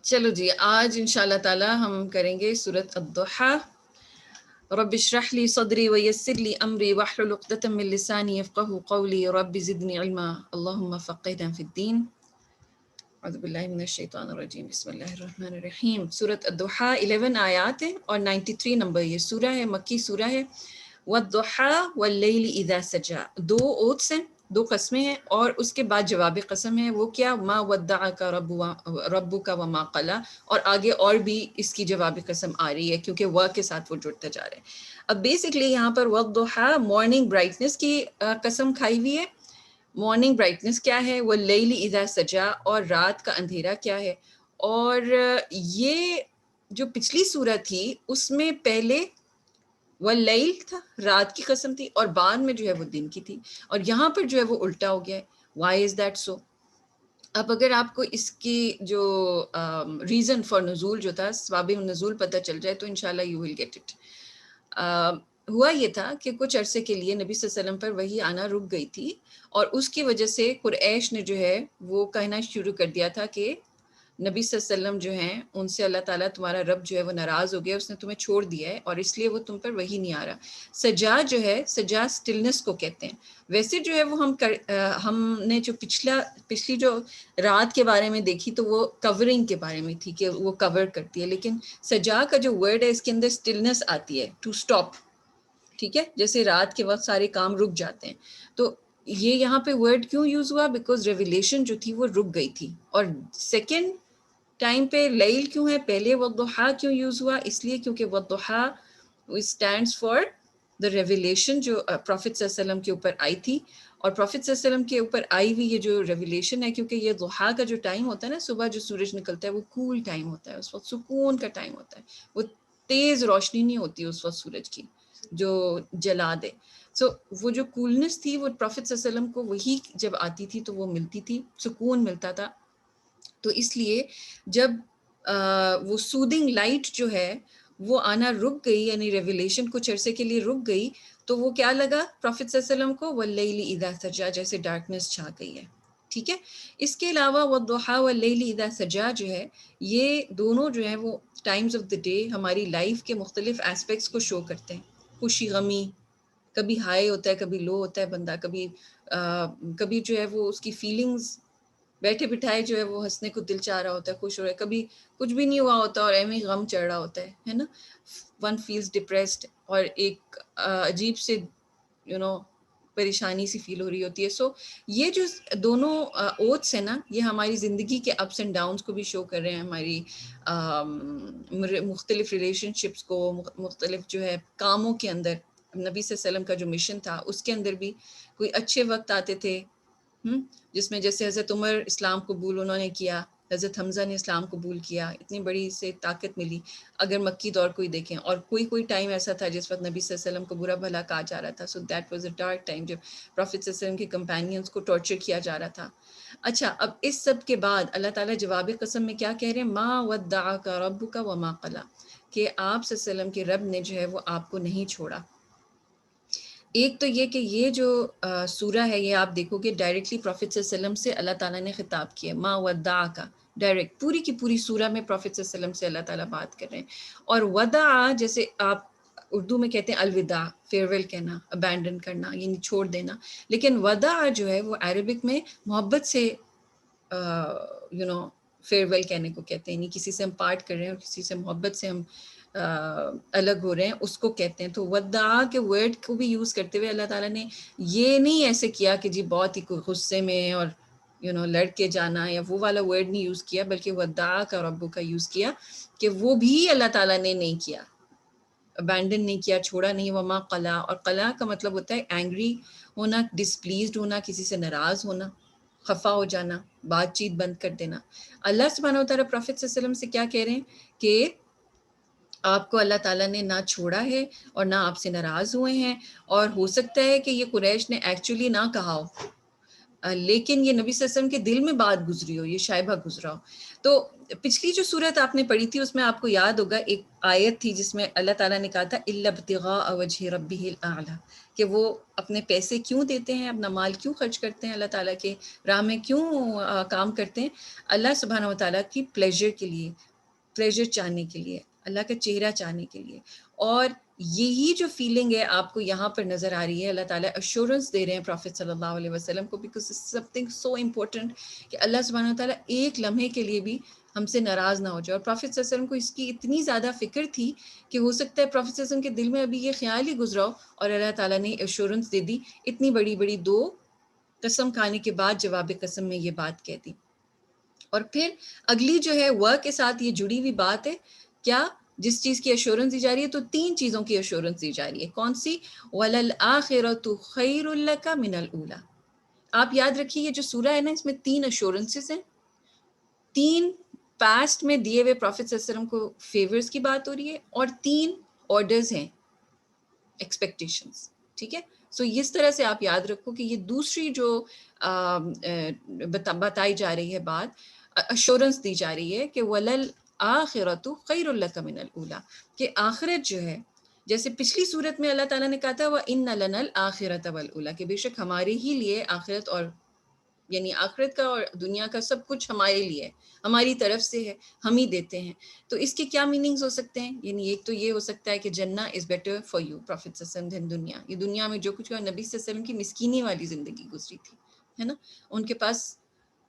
چلو جی، آج انشاءاللہ تعالی ہم کریں گے سورۃ الضحیٰ۔ رب اشرح لی صدری ویسر لی امری واحلل عقدۃ من لسانی یفقهوا قولی رب زدنی علما اللہم فقہنا فی الدین۔ اعوذ باللہ من الشیطان الرجیم، بسم اللہ الرحمن الرحیم۔ سورۃ الضحیٰ 11 آیات ہیں اور 93 نمبر یہ سورہ ہے، مکی سورہ ہے۔ والضحیٰ واللیل اذا سجا، دو اوتس ہیں، دو قسمیں ہیں، اور اس کے بعد جواب قسم ہے۔ وہ کیا؟ ما ودعک ربک وما قلی، اور آگے اور بھی اس کی جواب قسم آ رہی ہے کیونکہ وہ کے ساتھ وہ جڑتا جا رہا ہے۔ اب بیسکلی یہاں پر والضحیٰ مارننگ برائٹنس کی قسم کھائی ہوئی ہے۔ مارننگ برائٹنس کیا ہے؟ واللیل اذا سجا، اور رات کا اندھیرا کیا ہے؟ اور یہ جو پچھلی سورہ تھی اس میں پہلے واللیل تھا، رات کی قسم تھی، اور بعد میں جو ہے وہ دن کی تھی، اور یہاں پر جو ہے وہ الٹا ہو گیا ہے۔ Why is that so? اب اگر آپ کو اس کی جو ریزن فار نزول جو تھا، اسباب نزول پتہ چل جائے تو انشاءاللہ یو ول گیٹ اٹ۔ ہوا یہ تھا کہ کچھ عرصے کے لیے نبی صلی اللہ علیہ وسلم پر وحی آنا رک گئی تھی، اور اس کی وجہ سے قریش نے جو ہے وہ کہنا شروع کر دیا تھا کہ نبی صلی اللہ علیہ وسلم جو ہیں ان سے اللہ تعالیٰ تمہارا رب جو ہے وہ ناراض ہو گیا، اس نے تمہیں چھوڑ دیا ہے اور اس لیے وہ تم پر وحی نہیں آ رہا۔ سجا جو ہے، سجا سٹلنس کو کہتے ہیں۔ ویسے جو ہے وہ ہم نے جو پچھلی جو رات کے بارے میں دیکھی تو وہ کورنگ کے بارے میں تھی کہ وہ کور کرتی ہے، لیکن سجا کا جو ورڈ ہے اس کے اندر سٹلنس آتی ہے، ٹو سٹاپ، ٹھیک ہے؟ جیسے رات کے وقت سارے کام رک جاتے ہیں، تو یہ یہاں پہ ورڈ کیوں یوز ہوا؟ بیکاز ریویلیشن جو تھی وہ رک گئی تھی۔ اور سیکنڈ ٹائم پہ لیل کیوں ہے؟ پہلے والضحیٰ کیوں یوز ہوا؟ اس لیے کیونکہ والضحیٰ اسٹینڈس فار دا ریویلیشن جو پروفٹ صلی اللہ علیہ وسلم کے اوپر آئی تھی، اور پروفٹ صلی اللہ علیہ وسلم کے اوپر آئی ہوئی یہ جو ریویلیشن ہے، کیونکہ یہ ضحیٰ کا جو ٹائم ہوتا ہے نا، صبح جو سورج نکلتا ہے وہ کول ٹائم ہوتا ہے، اس وقت سکون کا ٹائم ہوتا ہے، وہ تیز روشنی نہیں ہوتی اس وقت سورج کی جو جلا دے۔ سو وہ جو کولنس تھی وہ پروفٹ صلی اللہ علیہ وسلم کو وہی جب آتی تھی تو وہ ملتی تھی، سکون ملتا تھا۔ تو اس لیے جب وہ سودنگ لائٹ جو ہے وہ آنا رک گئی، یعنی ریویلیشن کچھ عرصے کے لیے رک گئی، تو وہ کیا لگا پروفٹ صلی اللہ علیہ وسلم کو؟ واللیل اذا سجا، جیسے ڈارکنس چھا گئی ہے، ٹھیک ہے؟ اس کے علاوہ والضحیٰ واللیل اذا سجا جو ہے، یہ دونوں جو ہیں وہ ٹائمز آف دا ڈے ہماری لائف کے مختلف ایسپیکٹس کو شو کرتے ہیں۔ خوشی غمی، کبھی ہائی ہوتا ہے، کبھی لو ہوتا ہے بندہ، کبھی جو ہے وہ اس کی فیلنگز بیٹھے بٹھائے جو ہے وہ ہنسنے کو دل چاہ رہا ہوتا ہے، خوش ہو رہا ہے، کبھی کچھ بھی نہیں ہوا ہوتا اور ایویں غم چڑھ رہا ہوتا ہے نا، ون فیلز ڈپریسڈ، اور ایک عجیب سے پریشانی سی فیل ہو رہی ہوتی ہے۔ سو یہ جو دونوں اوتس ہیں نا، یہ ہماری زندگی کے اپس اینڈ ڈاؤنس کو بھی شو کر رہے ہیں، ہماری مختلف ریلیشن شپس کو، مختلف جو ہے کاموں کے اندر۔ نبی صلی اللہ علیہ وسلم کا جو مشن تھا اس کے اندر بھی کوئی اچھے وقت آتے تھے، جس میں جیسے حضرت عمر اسلام قبول انہوں نے کیا، حضرت حمزہ نے اسلام قبول کیا، اتنی بڑی سے طاقت ملی اگر مکی دور کوئی دیکھیں۔ اور کوئی ٹائم ایسا تھا جس وقت نبی صلی اللہ علیہ وسلم کو برا بھلا کہا جا رہا تھا، so that was a dark time, جب پروفٹ صلی اللہ علیہ وسلم کے کمپینینز کو ٹارچر کیا جا رہا تھا۔ اچھا، اب اس سب کے بعد اللہ تعالیٰ جواب قسم میں کیا کہہ رہے ہیں؟ ما ودعک ربک وما قلی، کہ آپ صلی اللہ علیہ وسلم کے رب نے جو ہے وہ آپ کو نہیں چھوڑا۔ ایک تو یہ کہ یہ جو سورہ ہے یہ آپ دیکھو گے ڈائریکٹلی پروفٹ صلی اللہ علیہ وسلم سے اللہ تعالیٰ نے خطاب کیا، ما ودعک، ڈائریکٹ پوری کی پوری سورہ میں پروفٹ صلی اللہ علیہ وسلم سے اللہ تعالیٰ بات کر رہے ہیں۔ اور ودع جیسے آپ اردو میں کہتے ہیں الوداع، فیئرویل کہنا، ابینڈن کرنا، یعنی چھوڑ دینا، لیکن ودع جو ہے وہ عربک میں محبت سے فیئرویل کہنے کو کہتے ہیں، یعنی کسی سے ہم پارٹ کر رہے ہیں اور کسی سے محبت سے ہم الگ ہو رہے ہیں، اس کو کہتے ہیں۔ تو ودعا کے ورڈ کو بھی یوز کرتے ہوئے اللہ تعالیٰ نے یہ نہیں ایسے کیا کہ جی بہت ہی غصے میں اور لڑ کے جانا، یا وہ والا ورڈ نہیں یوز کیا، بلکہ ودعا کا ربو کا یوز کیا کہ وہ بھی اللہ تعالیٰ نے نہیں کیا، ابینڈن نہیں کیا، چھوڑا نہیں۔ وما قلا، اور قلا کا مطلب ہوتا ہے اینگری ہونا، ڈسپلیزڈ ہونا، کسی سے ناراض ہونا، خفا ہو جانا، بات چیت بند کر دینا۔ اللہ سبحانہ و تعالیٰ پروفٹ صلی اللہ علیہ وسلم سے کیا کہہ رہے ہیں کہ آپ کو اللہ تعالیٰ نے نہ چھوڑا ہے اور نہ آپ سے ناراض ہوئے ہیں، اور ہو سکتا ہے کہ یہ قریش نے ایکچولی نہ کہا ہو، لیکن یہ نبی صلی اللہ علیہ وسلم کے دل میں بات گزری ہو، یہ شائبہ گزرا ہو. تو پچھلی جو صورت آپ نے پڑھی تھی اس میں آپ کو یاد ہوگا ایک آیت تھی جس میں اللہ تعالیٰ نے کہا تھا الا ابتغاء وجہ ربہ الاعلی، کہ وہ اپنے پیسے کیوں دیتے ہیں، اپنا مال کیوں خرچ کرتے ہیں، اللہ تعالیٰ کے راہ میں کیوں کام کرتے ہیں، اللہ سبحانہ و تعالیٰ کی پلیجر کے لیے، پلیجر چاہنے کے لیے، اللہ کا چہرہ چاہنے کے لیے. اور یہی جو فیلنگ ہے آپ کو یہاں پر نظر آ رہی ہے. اللہ تعالیٰ ایشورنس دے رہے ہیں پروفیٹ صلی اللہ علیہ وسلم کو، because some thing so important کہ اللہ سبحانہ وتعالیٰ ایک لمحے کے لیے بھی ہم سے ناراض نہ ہو جائے. اور پروفیٹ صلی اللہ علیہ وسلم کو اس کی اتنی زیادہ فکر تھی کہ ہو سکتا ہے پروفیٹ صلی اللہ علیہ وسلم کے دل میں ابھی یہ خیال ہی گزرا ہو، اور اللہ تعالیٰ نے ایشورنس دے دی، اتنی بڑی بڑی 2 قسم کھانے کے بعد جواب قسم میں یہ بات کہہ دی. اور پھر اگلی جو ہے کے ساتھ یہ جڑی ہوئی بات ہے، کیا جس چیز کی ایشورنس دی جا رہی ہے، تو 3 چیزوں کی ایشورنس دی جا رہی ہے. کون سی؟ وَلَلْآخِرَةُ خَيْرٌ لَكَ مِنَ الْأُولَى. آپ یاد رکھیے یہ جو سورہ ہے نا، اس میں 3 ایشورنسز ہیں، 3 پاسٹ میں دیے ہوئے پروفیٹ صلی اللہ علیہ وسلم کو فیورز کی بات ہو رہی ہے، اور 3 آرڈرز ہیں، ایکسپیکٹیشنز. ٹھیک ہے، سو اس طرح سے آپ یاد رکھو کہ یہ دوسری جو بتائی جا رہی ہے بات، ایشورنس دی جا رہی ہے کہ وَلَلْ آخرۃ خیر لک من الاولی، کہ آخرت جو ہے، جیسے پچھلی صورت میں اللہ تعالیٰ نے کہا تھا وَإِنَّ لَنَا الْآخِرَةَ وَالْأُولَى، کہ بے شک ہمارے ہی لیے آخرت، اور یعنی آخرت کا اور دنیا کا سب کچھ ہمارے لیے ہے، ہماری طرف سے ہے، ہم ہی دیتے ہیں. تو اس کے کیا میننگز ہو سکتے ہیں؟ یعنی ایک تو یہ ہو سکتا ہے کہ جنہ is better for you prophet صلی اللہ علیہ وسلم دین دنیا. یہ دنیا میں جو کچھ ہوا، نبی صلی اللہ علیہ وسلم کی مسکینی والی زندگی گزری تھی، ہے نا. ان کے پاس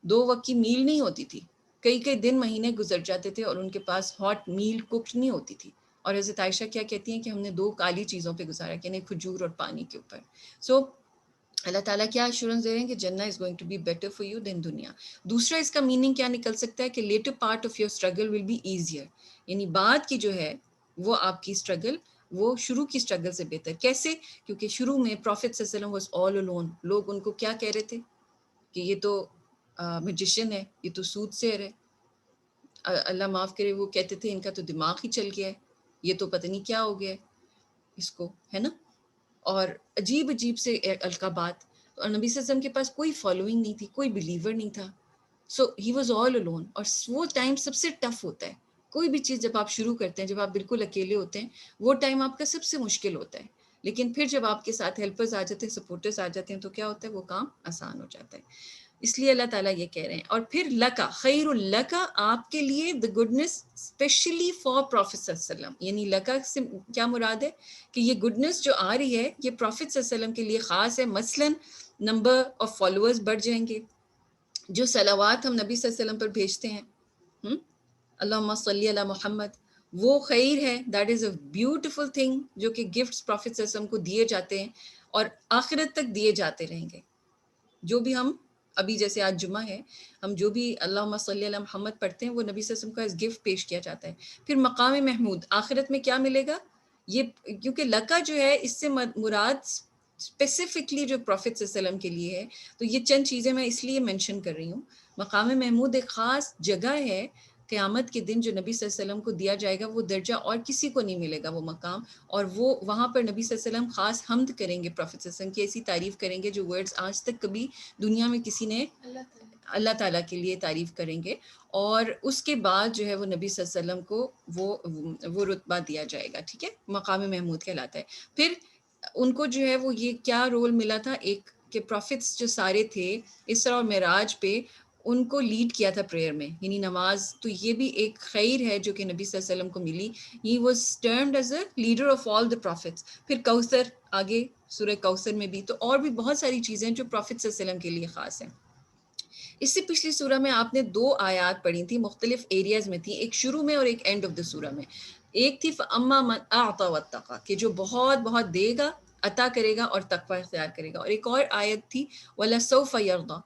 2 وقت کی میل نہیں ہوتی تھی، کئی کئی دن مہینے گزر جاتے تھے، اور ان کے پاس ہاٹ میل کوکڈ نہیں ہوتی تھی. اور حضرت عائشہ کیا کہتی ہیں کہ ہم نے 2 کالی چیزوں پہ گزارا، یعنی کھجور اور پانی کے اوپر. سو اللہ تعالیٰ کیا ایشورنس دے رہے ہیں کہ جنہ is going to be better for you دین دنیا. دوسرا اس کا میننگ کیا نکل سکتا ہے کہ latter part of your struggle will be easier, یعنی بعد کی جو ہے وہ آپ کی اسٹرگل، وہ شروع کی اسٹرگل سے بہتر. کیسے؟ کیونکہ شروع میں پروفیٹ صلی اللہ علیہ وسلم واز آل الون. لوگ ان کو کیا کہہ رہے تھے کہ یہ تو میجیشین ہے، یہ تو سود سیر ہے، اللہ معاف کرے، وہ کہتے تھے ان کا تو دماغ ہی چل گیا ہے، یہ تو پتہ نہیں کیا ہو گیا ہے اس کو، ہے نا. اور عجیب عجیب سے القابات. اور نبی صلی اللہ علیہ وسلم کے پاس کوئی فالوئنگ نہیں تھی، کوئی بلیور نہیں تھا. سو ہی واز آل الون. اور وہ ٹائم سب سے ٹف ہوتا ہے. کوئی بھی چیز جب آپ شروع کرتے ہیں، جب آپ بالکل اکیلے ہوتے ہیں، وہ ٹائم آپ کا سب سے مشکل ہوتا ہے. لیکن پھر جب آپ کے ساتھ ہیلپرز آ جاتے ہیں، سپورٹرز آ جاتے ہیں، تو کیا ہوتا ہے، وہ کام آسان ہو جاتا ہے. اس لیے اللہ تعالیٰ یہ کہہ رہے ہیں. اور پھر لکا خیر لکا، آپ کے لیے the goodness especially for Prophet صلی اللہ علیہ وسلم. یعنی لکا سے کیا مراد ہے کہ یہ گڈنس جو آ رہی ہے یہ پروفٹ صلی اللہ علیہ وسلم کے لیے خاص ہے. مثلاً نمبر آف فالوورز بڑھ جائیں گے، جو صلوات ہم نبی صلی اللہ علیہ وسلم پر بھیجتے ہیں، اللہم صلی علی محمد، وہ خیر ہے. That is a beautiful thing, جو کہ گفٹس پروفٹ صلی اللہ علیہ وسلم کو دیے جاتے ہیں اور آخرت تک دیے جاتے رہیں گے. جو بھی ہم ابھی جیسے آج جمعہ ہے، ہم جو بھی اللہم صلی علی محمد پڑھتے ہیں، وہ نبی صلی اللہ علیہ وسلم کا اس گفٹ پیش کیا جاتا ہے. پھر مقام محمود آخرت میں کیا ملے گا، یہ کیونکہ لکا جو ہے اس سے مراد اسپیسیفکلی جو پروفٹ صلی اللہ علیہ وسلم کے لیے ہے. تو یہ چند چیزیں میں اس لیے مینشن کر رہی ہوں. مقام محمود ایک خاص جگہ ہے قیامت کے دن جو نبی صلی اللہ علیہ وسلم کو دیا جائے گا. وہ درجہ اور کسی کو نہیں ملے گا، وہ مقام. اور وہ وہاں پر نبی صلی اللہ علیہ وسلم خاص حمد کریں گے، پروفٹ صلی اللہ علیہ وسلم کی ایسی تعریف کریں گے جو ورڈز آج تک کبھی دنیا میں کسی نے، اللہ تعالیٰ کے لیے تعریف کریں گے. اور اس کے بعد جو ہے وہ نبی صلی اللہ علیہ وسلم کو وہ رتبہ دیا جائے گا. ٹھیک ہے، مقام محمود کہلاتا ہے. پھر ان کو جو ہے وہ یہ کیا رول ملا تھا، ایک کہ پروفٹس جو سارے تھے اسراء اور معراج پہ ان کو لیڈ کیا تھا پریئر میں، یعنی نماز. تو یہ بھی ایک خیر ہے جو کہ نبی صلی اللہ علیہ وسلم کو ملی. He was termed as a leader of all the prophets. پھر کوثر آگے سورہ کوثر میں بھی. تو اور بھی بہت ساری چیزیں جو پروفٹ صلی اللہ علیہ وسلم کے لیے خاص ہیں. اس سے پچھلی سورہ میں آپ نے 2 آیات پڑھی تھی، مختلف ایریاز میں تھی، ایک شروع میں اور ایک اینڈ آف دا سورہ میں. ایک تھی فَأَمَّا مَنْ أَعْطَى وَاتَّقَى، کہ جو بہت بہت دے گا، عطا کرے گا اور تقوی اختیار کرے گا. اور ایک اور آیت تھی وَلَسَوْفَ يَرْضَى،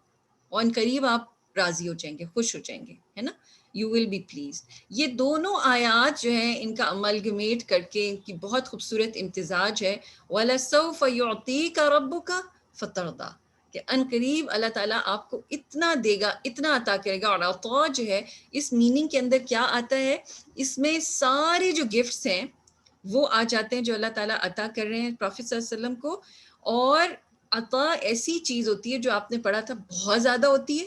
اور ان قریب آپ راضی ہو جائیں گے، خوش ہو جائیں گے، ہے نا، یو ول بی پلیزڈ. یہ دونوں آیات جو ہیں ان کا املگمیٹ کر کے ان کی بہت خوبصورت امتزاج ہے. وَلَسَوْفَ يُعْطِيكَ رَبُّكَ فَتَرْضَى، کہ ان قریب اللہ تعالیٰ آپ کو اتنا دے گا، اتنا عطا کرے گا. اور عطا جو ہے اس میننگ کے اندر کیا آتا ہے، اس میں سارے جو گفٹس ہیں وہ آ جاتے ہیں جو اللہ تعالیٰ عطا کر رہے ہیں پروفٹ صلی اللہ علیہ وسلم کو. اور عطا ایسی چیز ہوتی ہے جو آپ نے پڑھا تھا بہت زیادہ ہوتی ہے،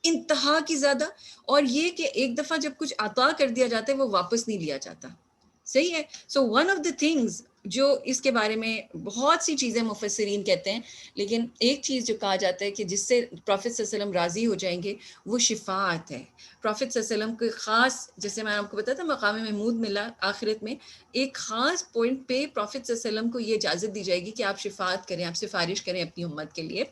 انتہا کی زیادہ، اور یہ کہ ایک دفعہ جب کچھ عطا کر دیا جاتا ہے وہ واپس نہیں لیا جاتا. صحیح ہے. سو ون آف دا تھنگز جو اس کے بارے میں بہت سی چیزیں مفسرین کہتے ہیں، لیکن ایک چیز جو کہا جاتا ہے کہ جس سے پروفیٹ صلی اللہ علیہ وسلم راضی ہو جائیں گے وہ شفاعت ہے. پروفیٹ صلی اللہ علیہ وسلم کو خاص، جیسے میں آپ کو بتایا تھا مقام محمود ملا آخرت میں، ایک خاص پوائنٹ پہ پروفیٹ صلی اللہ علیہ وسلم کو یہ اجازت دی جائے گی کہ آپ شفاعت کریں، آپ سفارش کریں اپنی امت کے لیے.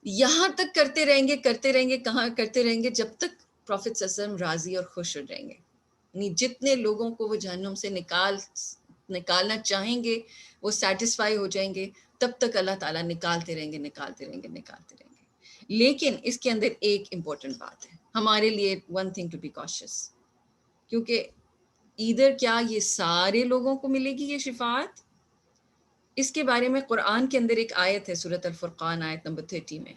یہاں تک کرتے رہیں گے کرتے رہیں گے، کہاں کرتے رہیں گے؟ جب تک پروفیٹ صلی اللہ علیہ وسلم راضی اور خوش ہو جائیں گے. یعنی جتنے لوگوں کو وہ جہنم سے نکالنا چاہیں گے وہ سیٹسفائی ہو جائیں گے، تب تک اللہ تعالیٰ نکالتے رہیں گے نکالتے رہیں گے نکالتے رہیں گے. لیکن اس کے اندر ایک امپورٹنٹ بات ہے ہمارے لیے، one thing to be conscious, کیونکہ ادھر کیا یہ سارے لوگوں کو ملے گی یہ شفاعت؟ اس کے بارے میں قرآن کے اندر ایک آیت ہے، سورۃ الفرقان آیت نمبر 30 میں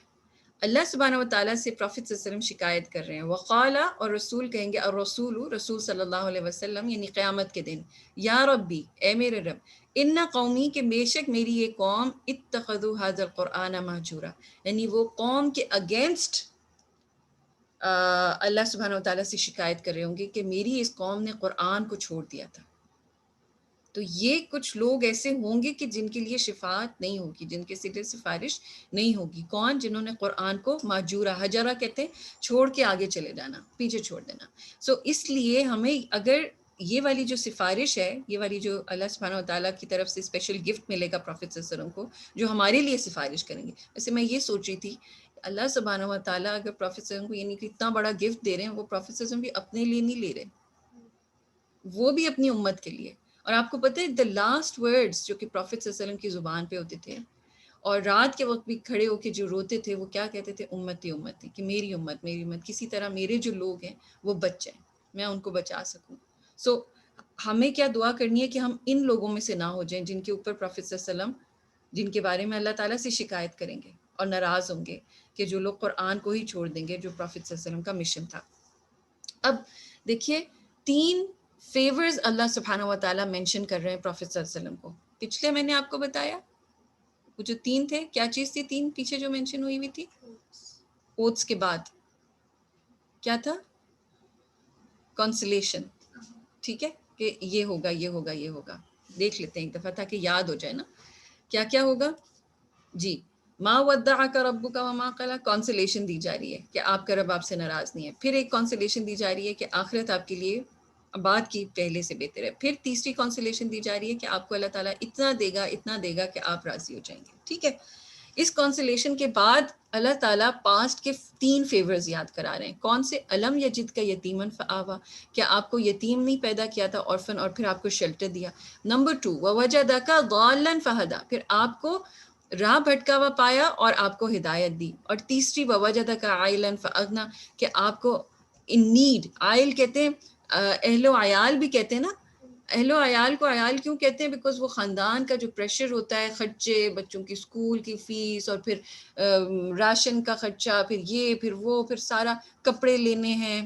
اللہ سبحانہ و تعالیٰ سے پروفیٹ صلی اللہ علیہ وسلم شکایت کر رہے ہیں. وقالا، اور رسول کہیں گے، اور رسول صلی اللہ علیہ وسلم یعنی قیامت کے دن، یا ربی، اے میرے رب، ان قومی، کہ بے شک میری یہ قوم، اتخذوا ھذا القرآن مہجورا، یعنی وہ قوم کے اگینسٹ اللہ سبحانہ و تعالیٰ سے شکایت کر رہے ہوں گے کہ میری اس قوم نے قرآن کو چھوڑ دیا تھا. تو یہ کچھ لوگ ایسے ہوں گے کہ جن کے لیے شفاعت نہیں ہوگی، جن کے سلسلے سفارش نہیں ہوگی. کون؟ جنہوں نے قرآن کو مہجورا، حجرہ کہتے ہیں چھوڑ کے آگے چلے جانا، پیچھے چھوڑ دینا. سو اس لیے ہمیں اگر یہ والی جو سفارش ہے، یہ والی جو اللہ سبحانہ و تعالیٰ کی طرف سے اسپیشل گفٹ ملے گا پروفیٹ صلی اللہ علیہ وسلم کو، جو ہمارے لیے سفارش کریں گے. ویسے میں یہ سوچ رہی تھی، اللہ سبحانہ و تعالیٰ اگر پروفیٹ صلی اللہ علیہ وسلم کو یعنی کہ اتنا بڑا گفٹ دے رہے ہیں، وہ پروفیٹ صلی اللہ علیہ وسلم بھی اپنے لیے نہیں لے رہے، وہ بھی اپنی امت کے لیے. اور آپ کو پتہ ہے دا لاسٹ ورڈز جو کہ پروفیٹ صلی اللہ علیہ وسلم کی زبان پہ ہوتے تھے، اور رات کے وقت بھی کھڑے ہو کے جو روتے تھے، وہ کیا کہتے تھے؟ امتی امتی، کہ میری امت میری امت، کسی طرح میرے جو لوگ ہیں وہ بچ جائیں، میں ان کو بچا سکوں. سو ہمیں کیا دعا کرنی ہے کہ ہم ان لوگوں میں سے نہ ہو جائیں جن کے اوپر پروفیٹ صلی اللہ علیہ وسلم، جن کے بارے میں اللہ تعالیٰ سے شکایت کریں گے اور ناراض ہوں گے، کہ جو لوگ قرآن کو ہی چھوڑ دیں گے جو پروفیٹ صلی اللہ علیہ وسلم کا مشن تھا. اب دیکھیے 3 فیورز اللہ سبحانہ و تعالیٰ مینشن کر رہے ہیں پروفیٹ صلی اللہ علیہ وسلم کو. پچھلے میں نے آپ کو بتایا وہ جو 3 تھے، کیا چیز تھی 3 پیچھے جو مینشن ہوئی ہوئی تھی؟ اوتس کے بعد کیا تھا؟ کنسلیشن. ٹھیک ہے، کہ یہ ہوگا یہ ہوگا یہ ہوگا. دیکھ لیتے ہیں ایک دفعہ تاکہ یاد ہو جائے نا کیا کیا ہوگا. جی، ما ودعک ربک وما قلی، کانسلیشن دی جا رہی ہے کہ آپ کا رب آپ سے ناراض نہیں ہے. پھر ایک کانسلیشن دی جا رہی ہے کہ آخرت آپ کے لیے بعد کی پہلے سے بہتر ہے. پھر تیسری کانسلیشن دی جا رہی ہے کہ آپ کو اللہ تعالیٰ اتنا دے گا کہ آپ راضی ہو جائیں گے. ٹھیک ہے، اس کانسلیشن کے بعد اللہ تعالیٰ پاسٹ کے 3 فیورز یاد کرا رہے ہیں. کون سے؟ علم یجد کا یتیمن فآوا، کہ آپ کو یتیم نہیں پیدا کیا تھا، orphan، اور پھر آپ کو شیلٹر دیا. نمبر 2 ووجدک ضالا فہدی، پھر آپ کو راہ بھٹکا ہوا پایا اور آپ کو ہدایت دی. اور تیسری ووجدک عائلا فاغنی، کہ آپ کو ان نیڈ، عائل کہتے ہیں اہل و عیال بھی کہتے ہیں نا. اہل و عیال کو عیال کیوں کہتے ہیں؟ بیکاز وہ خاندان کا جو پریشر ہوتا ہے، خرچے، بچوں کی اسکول کی فیس، اور پھر راشن کا خرچہ، پھر یہ پھر وہ، پھر سارا کپڑے لینے ہیں،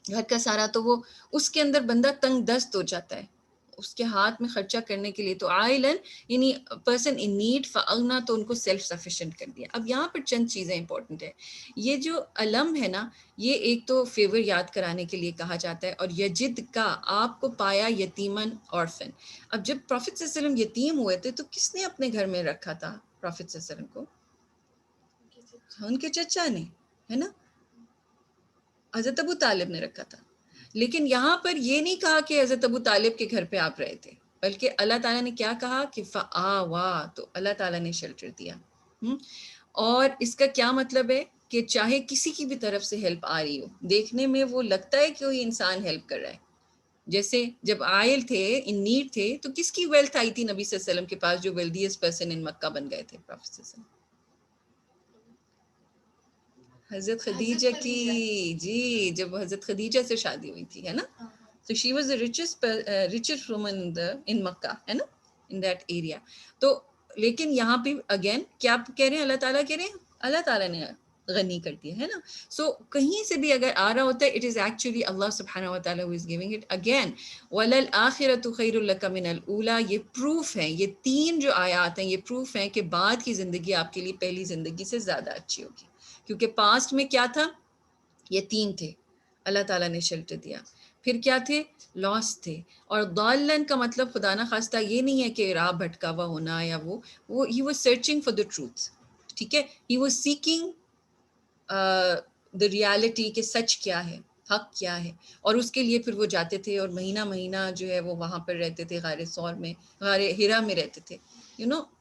گھر کا سارا، تو وہ اس کے اندر بندہ تنگ دست ہو جاتا ہے اس کے ہاتھ میں خرچہ کرنے کے لیے. تو عائلن یعنی پرسن ان نیڈ، فاغنا تو ان کو سیلف سفیشینٹ کر دیا. اب یہاں پر چند چیزیں امپورٹنٹ ہیں. یہ جو علم ہے نا، یہ ایک تو فیور یاد کرانے کے لیے کہا جاتا ہے، اور یجد کا، آپ کو پایا یتیمن orphan. اب جب پروفیٹ صلی اللہ علیہ وسلم یتیم ہوئے تھے تو کس نے اپنے گھر میں رکھا تھا پروفیٹ صلی اللہ علیہ وسلم کو؟ ان کے چچا نے، ہے نا، حضرت ابو طالب نے رکھا تھا. لیکن یہاں پر یہ نہیں کہا کہ حضرت ابو طالب کے گھر پہ آپ رہے تھے، بلکہ اللہ تعالیٰ نے کیا کہا کہ فآوا، تو اللہ تعالیٰ نے شیلٹر دیا. اور اس کا کیا مطلب ہے؟ کہ چاہے کسی کی بھی طرف سے ہیلپ آ رہی ہو، دیکھنے میں وہ لگتا ہے کہ کوئی انسان ہیلپ کر رہا ہے. جیسے جب عائل تھے، ان نیڈ تھے، تو کس کی ویلتھ آئی تھی نبی صلی اللہ علیہ وسلم کے پاس، جو ویلدیسٹ پرسن ان مکہ بن گئے تھے پروفیٹ صلی اللہ علیہ وسلم؟ حضرت خدیجہ کی. جی، جب حضرت خدیجہ سے شادی ہوئی تھی، ہے نا. So she was the richest woman in Makkah، ہے نا، in that area. تو لیکن یہاں پہ اگین کیا کہہ رہے ہیں؟ اللہ تعالیٰ کہہ رہے ہیں، اللہ تعالیٰ نے غنی کر دیا ہے نا. سو کہیں سے بھی اگر آ رہا ہوتا ہے اٹ از ایکچولی اللہ سبحانہ و تعالیٰ who is giving it. Again وَلَلْآخِرَةُ خَيْرٌ لَكَ مِنَ الْأُولَىٰ، یہ پروف ہے، یہ 3 جو آیات ہیں یہ پروف ہیں کہ بعد کی زندگی آپ کے لیے پہلی زندگی سے زیادہ اچھی ہوگی، کیونکہ پاسٹ میں کیا تھا، یتیم تھے، اللہ تعالیٰ نے شیلٹر دیا. پھر کیا تھے، لاس تھے. اور ضالن کا مطلب خدا نہ خواستہ یہ نہیں ہے کہ راہ بھٹکا ہوا ہونا یا وہ he was searching for the truth. ٹھیک ہے، ہی واز سیکنگ دا ریالٹی کہ سچ کیا ہے، حق کیا ہے. اور اس کے لیے پھر وہ جاتے تھے اور مہینہ مہینہ جو ہے وہ وہاں پر رہتے تھے، غار ثور میں، غار ہرا میں رہتے تھے.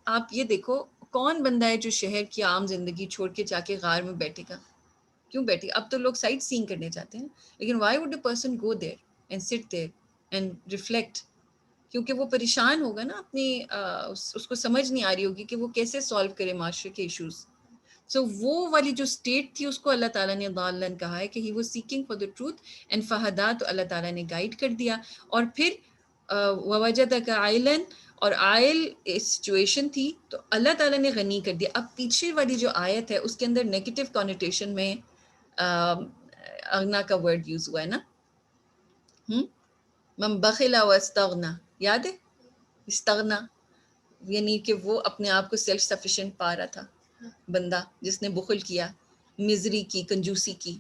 آپ یہ دیکھو کون بندہ ہے جو شہر کی عام زندگی چھوڑ کے جا کے غار میں بیٹھے گا؟ کیوں بیٹھے؟ اب تو لوگ سائٹ سینگ کرنے جاتے ہیں، لیکن Y would a person go there and سٹ دیر اینڈ ریفلیکٹ؟ کیونکہ وہ پریشان ہوگا نا، اپنی اس کو سمجھ نہیں آ رہی ہوگی کہ وہ کیسے سالو کرے معاشرے کے ایشوز. سو وہ والی جو اسٹیٹ تھی اس کو اللہ تعالیٰ نے ضالن کہا ہے کہ he was seeking for the truth and فہدا، تو اللہ تعالیٰ نے گائیڈ کر دیا. اور پھر ووجدک عائلا، اور عائل سچویشن تھی تو اللہ تعالیٰ نے غنی کر دیا. اب پیچھے والی جو آیت ہے اس کے اندر نیگیٹو کانوٹیشن میں اغنا کا ورڈ یوز ہوا ہے نا، من بخل واستغنا، یاد ہے استغنا، یعنی کہ وہ اپنے آپ کو سیلف سفیشینٹ پا رہا تھا بندہ جس نے بخل کیا، مزری کی، کنجوسی کی.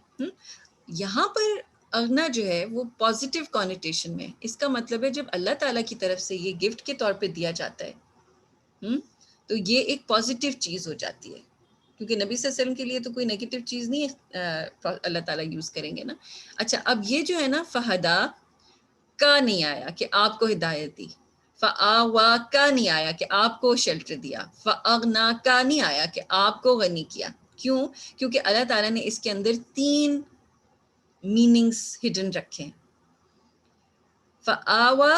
یہاں پر اغنا جو ہے وہ پازیٹیو کانوٹیشن میں، اس کا مطلب ہے جب اللہ تعالیٰ کی طرف سے یہ گفٹ کے طور پہ دیا جاتا ہے تو یہ ایک پازیٹیو چیز ہو جاتی ہے، کیونکہ نبی صلی اللہ علیہ وسلم کے لیے تو کوئی نیگیٹو چیز نہیں اللہ تعالیٰ یوز کریں گے نا. اچھا، اب یہ جو ہے نا فہدا کا نہیں آیا کہ آپ کو ہدایت دی، فآوا کا نہیں آیا کہ آپ کو شیلٹر دیا، فاغنا کا نہیں آیا کہ آپ کو غنی کیا. کیوں؟ کیونکہ اللہ تعالیٰ نے اس کے اندر 3 میننگز ہڈن رکھے. فآوا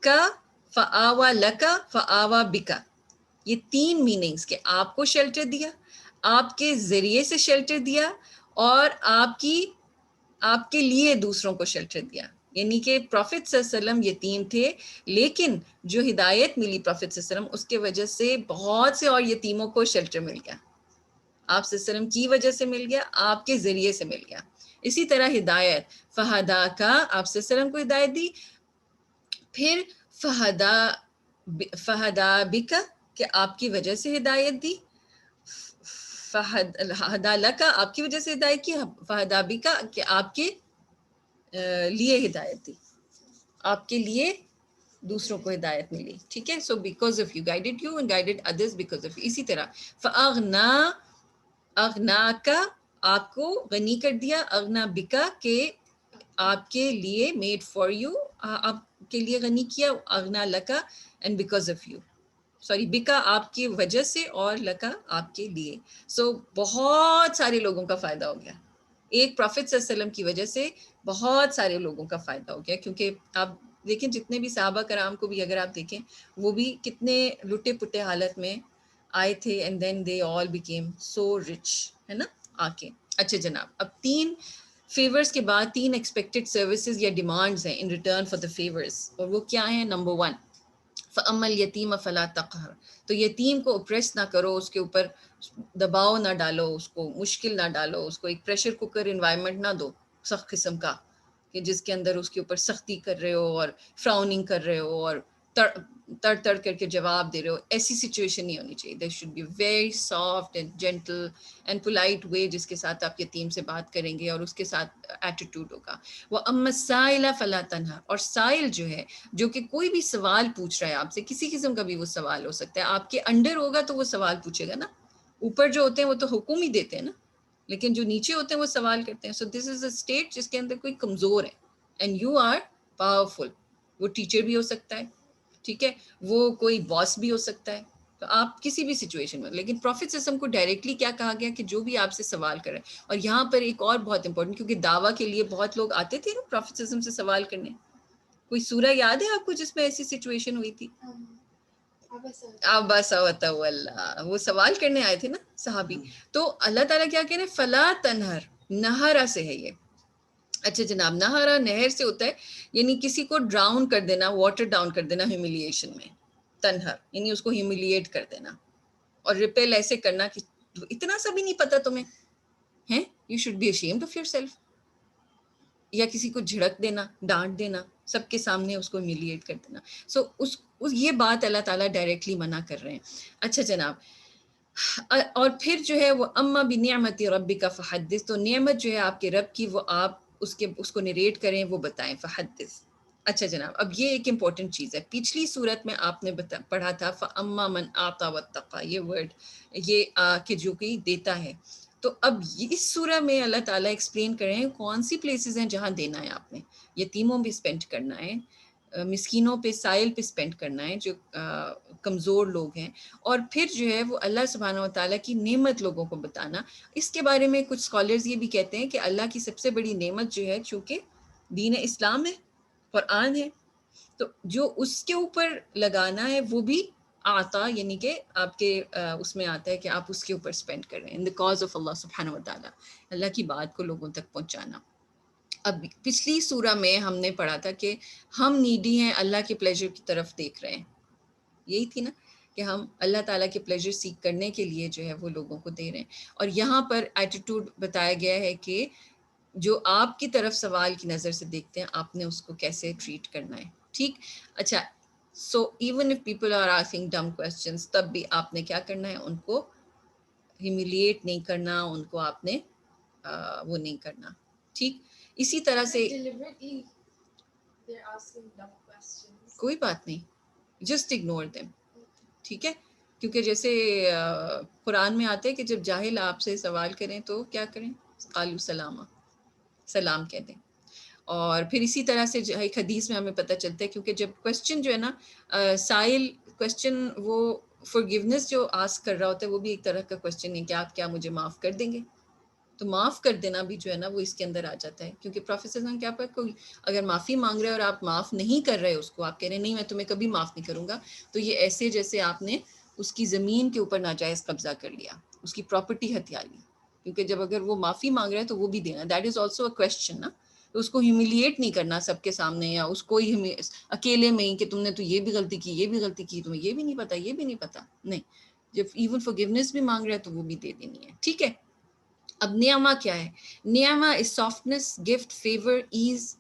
کا، فآوا لکا، فآوا بکا، یہ 3 میننگز کہ آپ کو شیلٹر دیا، آپ کے ذریعے سے شیلٹر دیا، اور آپ کے لیے دوسروں کو شیلٹر دیا. یعنی کہ پروفٹ صلی اللہ علیہ وسلم یتیم تھے، لیکن جو ہدایت ملی پروفٹ صلی اللہ علیہ وسلم اس کے وجہ سے بہت سے اور یتیموں کو شیلٹر مل گیا. آپ صلی اللہ علیہ وسلم کی وجہ سے مل گیا، آپ کے ذریعے سے مل گیا. اسی طرح ہدایت، فہدا کا، آپ صلی اللہ علیہ وسلم کو ہدایت دی. پھر فہدا بکا کہ آپ کی وجہ سے ہدایت دی، فہدا لکا آپ کی وجہ سے ہدایت کی، فہدا بکا کہ آپ کے لیے ہدایت دی، آپ کے لیے دوسروں کو ہدایت ملی. ٹھیک ہے، so because of you guided you and guided others because of you. اسی طرح فاغنا، اغنا کا آپ کو غنی کر دیا، اغنا بکا کہ آپ کے لیے میڈ فار یو، آپ کے لیے غنی کیا، اغنا لکا and because of you, sorry بکا آپ کی وجہ سے اور لکا آپ کے لیے. سو بہت سارے لوگوں کا فائدہ ہو گیا، ایک پروفٹ صلی اللہ علیہ وسلم کی وجہ سے بہت سارے لوگوں کا فائدہ ہو گیا. کیونکہ آپ دیکھیں جتنے بھی صحابہ کرام کو بھی اگر آپ دیکھیں وہ بھی کتنے لٹے پٹے حالت میں آئے تھے and then they all became so rich, ہے نا آ کے. اچھا جناب، اب 3 فیورز کے بعد 3 ایکسپیکٹڈ سروسز یا ڈیمانڈز ہیں in return for the favours, اور وہ کیا ہیں؟ نمبر 1 فَأَمَّا الْيَتِيمَ فَلَا تَقْهَرْ، تو یتیم کو اوپریس نہ کرو، اس کے اوپر دباؤ نہ ڈالو، اس کو مشکل نہ ڈالو، اس کو ایک پریشر کوکر انوائرمنٹ نہ دو سخت قسم کا کہ جس کے اندر اس کے اوپر سختی کر رہے ہو اور فراؤننگ کر رہے ہو اور تڑ تڑ کر کے جواب دے رہے ہو. ایسی سچویشن نہیں ہونی چاہیے. There should be very soft and gentle and polite way جس کے ساتھ آپ یتیم سے بات کریں گے اور اس کے ساتھ ایٹیٹیوڈ ہوگا. وَأَمَّا السَّائِلَ فَلَا تَنْهَرْ، اور سائل جو ہے جو کہ کوئی بھی سوال پوچھ رہا ہے آپ سے، کسی قسم کا بھی وہ سوال ہو سکتا ہے، آپ کے انڈر ہوگا تو وہ سوال پوچھے گا نا. اوپر جو ہوتے ہیں وہ تو حکم ہی دیتے ہیں نا، لیکن جو نیچے ہوتے ہیں وہ سوال کرتے ہیں. سو دس از اے اسٹیٹ جس کے اندر کوئی کمزور ہے اینڈ یو آر پاورفل. وہ ٹیچر بھی ہو سکتا ہے، ٹھیک ہے، وہ کوئی باس بھی ہو سکتا ہے، تو آپ کسی بھی سچویشن میں. لیکن پروفٹ صلی اللہ علیہ وسلم کو ڈائریکٹلی کیا کہا گیا کہ جو بھی آپ سے سوال کرے. اور یہاں پر ایک اور بہت امپورٹنٹ، کیونکہ دعویٰ کے لیے بہت لوگ آتے تھے نا پروفٹ صلی اللہ علیہ وسلم سے سوال کرنے. کوئی سورہ یاد ہے آپ کو جس میں ایسی سچویشن ہوئی تھی؟ عبس وتولى، وہ سوال کرنے آئے تھے نا صحابی. تو اللہ تعالیٰ کیا کہہ رہے ہیں؟ فلا تنہر، نہرا سے ہے یہ. اچھا جناب، نہرا نہر سے ہوتا ہے، یعنی کسی کو ڈراؤن کر دینا، واٹر ڈاؤن کر دینا ہیوملیشن میں. تنہر یعنی اس کو ہیوملیٹ کر دینا اور ریپیل ایسے کرنا کہ اتنا سا بھی نہیں پتا تمہیں. ہیں. You should be ashamed of yourself. یا کسی کو جھڑک دینا، ڈانٹ دینا، سب کے سامنے اس کو ہیومیلیٹ کر دینا. سو یہ بات اللہ تعالیٰ ڈائریکٹلی منع کر رہے ہیں. اچھا جناب، اور پھر جو ہے وہ اما بنعمت ربک فحدث، تو نعمت جو ہے آپ کے رب کی وہ آپ اس کو نریٹ کریں، وہ بتائیں. فحدث. اچھا جناب، اب یہ ایک امپورٹنٹ چیز ہے. پچھلی صورت میں آپ نے پڑھا تھا فاما من اعطى واتقى، یہ ورڈ یہ کہ جو کہ دیتا ہے. تو اب اس سورہ میں اللہ تعالیٰ ایکسپلین کر رہے ہیں کون سی پلیسز ہیں جہاں دینا ہے آپ نے. یتیموں پہ اسپینڈ کرنا ہے، مسکینوں پہ، سائل پہ اسپینڈ کرنا ہے جو کمزور لوگ ہیں، اور پھر جو ہے وہ اللہ سبحانہ و تعالیٰ کی نعمت لوگوں کو بتانا. اس کے بارے میں کچھ اسکالرز یہ بھی کہتے ہیں کہ اللہ کی سب سے بڑی نعمت جو ہے چونکہ دین اسلام ہے، قرآن ہے، تو جو اس کے اوپر لگانا ہے وہ بھی آتا، یعنی کہ آپ کے اس میں آتا ہے کہ آپ اس کے اوپر اسپینڈ کر رہے ہیں ان the cause of اللہ سبحانہ و تعالیٰ، اللہ کی بات کو لوگوں تک پہنچانا. اب پچھلی سورہ میں ہم نے پڑھا تھا کہ ہم نیڈی ہیں، اللہ کے پلیجر کی طرف دیکھ رہے ہیں. یہی تھی نا کہ ہم اللہ تعالیٰ کے پلیجر سیکھ کرنے کے لیے جو ہے وہ لوگوں کو دے رہے ہیں. اور یہاں پر ایٹیٹیوڈ بتایا گیا ہے کہ جو آپ کی طرف سوال کی نظر سے دیکھتے ہیں آپ نے اس کو کیسے ٹریٹ کرنا ہے. ٹھیک. اچھا، so even if people are asking dumb questions, تب بھی آپ نے کیا کرنا ہے، ان کو ہیومیلیٹ نہیں کرنا، ان کو آپ نے وہ نہیں کرنا. ٹھیک. اسی طرح سے کوئی بات نہیں، جسٹ اگنور دیم. ٹھیک ہے، کیونکہ جیسے قرآن میں آتے ہیں کہ جب جاہل آپ سے سوال کریں تو کیا کریں، قالوا سلاما، سلام کہہ دیں. اور پھر اسی طرح سے ایک حدیث میں ہمیں پتہ چلتا ہے، کیونکہ جب کویسچن جو ہے نا سائل کویسچن، وہ forgiveness جو آسک کر رہا ہوتا ہے وہ بھی ایک طرح کا کویسچن ہے کہ آپ کیا مجھے معاف کر دیں گے. تو معاف کر دینا بھی جو ہے نا وہ اس کے اندر آ جاتا ہے، کیونکہ پروفیٹ صلی اللہ علیہ وسلم کیا پتہ کوئی اگر معافی مانگ رہے ہیں اور آپ معاف نہیں کر رہے اس کو، آپ کہہ رہے ہیں نہیں میں تمہیں کبھی معاف نہیں کروں گا، تو یہ ایسے جیسے آپ نے اس کی زمین کے اوپر ناجائز قبضہ کر لیا، اس کی پراپرٹی ہتھیا لی. کیونکہ جب اگر وہ معافی مانگ رہے ہیں تو وہ بھی دینا، that is also a question نا. تو اس کو ہیومیلیٹ نہیں کرنا سب کے سامنے، یا اس کو ہی اکیلے میں ہی کہ تم نے تو یہ بھی غلطی کی، یہ بھی غلطی کی، تمہیں یہ بھی نہیں پتا، یہ بھی نہیں پتا. نہیں، جب ایون forgiveness بھی مانگ رہے ہیں تو وہ بھی دے دینی ہے. ٹھیک ہے. اب نعمہ کیا ہے؟ نعمہ از سافٹنس، گفٹ، فیور، ایز.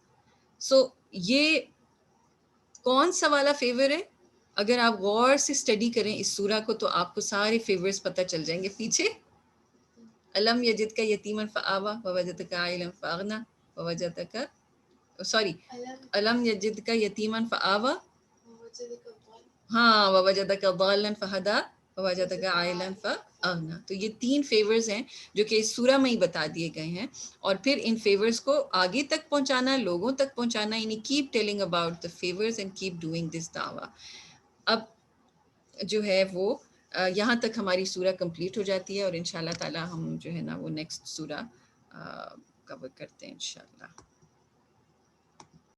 سو یہ کون سا والا فیور ہے؟ اگر آپ غور سے اسٹڈی کریں اس سورہ کو تو آپ کو سارے فیورز پتہ چل جائیں گے. پیچھے الم یجد کا یتیما فآوا ووجدک عائلا فاغنا ووجدک، سوری، الم یجد کا یتیما فآوا، ہاں، ووجدک ضالا فہدا ووجدک عائلا فاغنا. تو یہ 3 فیورز ہیں جو کہ اس سورہ میں ہی بتا دیے گئے ہیں، اور پھر ان فیورز کو آگے تک پہنچانا، لوگوں تک پہنچانا، یعنی keep telling about the favors and keep doing this دعویٰ. اب جو ہے وہ یہاں تک ہماری سورہ کمپلیٹ ہو جاتی ہے، اور انشاءاللہ تعالی ہم جو ہے نا وہ نیکسٹ سورہ کور کرتے ہیں انشاءاللہ.